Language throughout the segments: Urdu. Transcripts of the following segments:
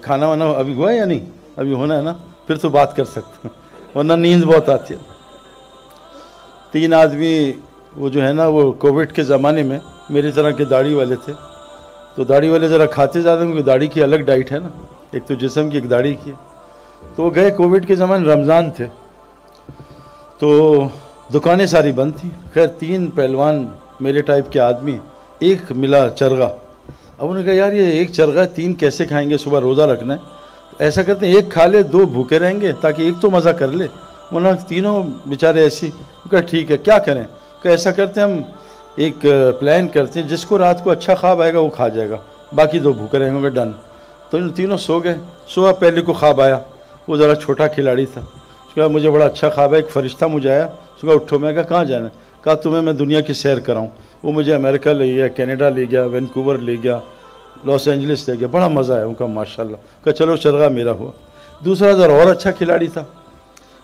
کھانا وانا ابھی ہوا ہے یا نہیں؟ ابھی ہونا ہے نا، پھر تو بات کر سکتے ہیں، ورنہ نیند بہت آتی ہے۔ 3 آدمی وہ جو ہے نا، وہ کووڈ کے زمانے میں میری طرح کے داڑھی والے تھے، تو داڑھی والے ذرا کھاتے زیادہ، کیونکہ داڑھی کی الگ ڈائٹ ہے نا، ایک تو جسم کی ایک داڑھی کی، تو وہ گئے کووڈ کے زمانے، رمضان تھے، تو دکانیں ساری بند تھیں۔ خیر 3 پہلوان میرے ٹائپ کے آدمی، ایک ملا چرغا، اب انہوں نے کہا یار یہ ایک چرغا 3 کیسے کھائیں گے، صبح روزہ رکھنا ہے، ایسا کرتے ہیں ایک کھا لے 2 بھوکے رہیں گے تاکہ ایک تو مزہ کر لے، ورنہ تینوں بیچارے ایسی۔ کہا ٹھیک ہے کیا کریں، کہ ایسا کرتے ہیں ہم ایک پلان کرتے ہیں، جس کو رات کو اچھا خواب آئے گا وہ کھا جائے گا، باقی 2 بھوکے رہیں گے، ڈن۔ تو ان تینوں سو گئے، صبح پہلے کو خواب آیا، وہ ذرا چھوٹا کھلاڑی تھا، اس کے بعد مجھے بڑا اچھا خواب ہے، ایک فرشتہ مجھے آیا، صبح اٹھو، میں کہا کہاں جانا ہے، کہا تمہیں میں دنیا کی سیر کراؤں، وہ مجھے امریکہ لے گیا، کینیڈا لے گیا، وینکوور لے گیا، لاس اینجلس لے گیا، بڑا مزہ ہے ان کا ماشاءاللہ، کہا چلو چرغا میرا ہوا۔ دوسرا ذرا اور اچھا کھلاڑی تھا،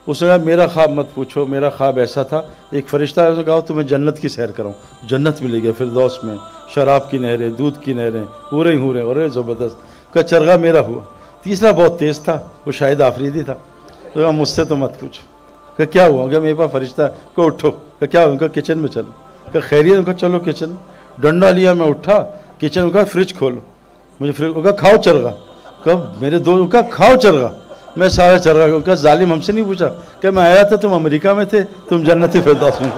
اس نے کہا میرا خواب مت پوچھو، میرا خواب ایسا تھا، ایک فرشتہ ہے، اس نے کہا تمہیں جنت کی سیر کراؤں، جنت میں لے گیا، فردوس میں شراب کی نہریں، دودھ کی نہریں، حوریں حوریں، اور زبردست، کہا چرغا میرا ہوا۔ تیسرا بہت تیز تھا، وہ شاید آفریدی تھا، تو کہا مجھ سے تو مت پوچھو، کہ کیا ہوا، کہ میرے پاس فرشتہ کو اٹھو، کہ کیا ہوا، کہ کچن میں چلو، کہ خیریت، کہ چلو کچن، ڈنڈا لیا، میں اٹھا کچن کا، فریج کھولو، مجھے فریج کا کھاؤ چرغا، کب میرے دو کا کھاؤ چرغا، میں سارا چرغا کا، ظالم ہم سے نہیں پوچھا، کہ میں آیا تھا تم امریکہ میں تھے، تم جنت فردوس میں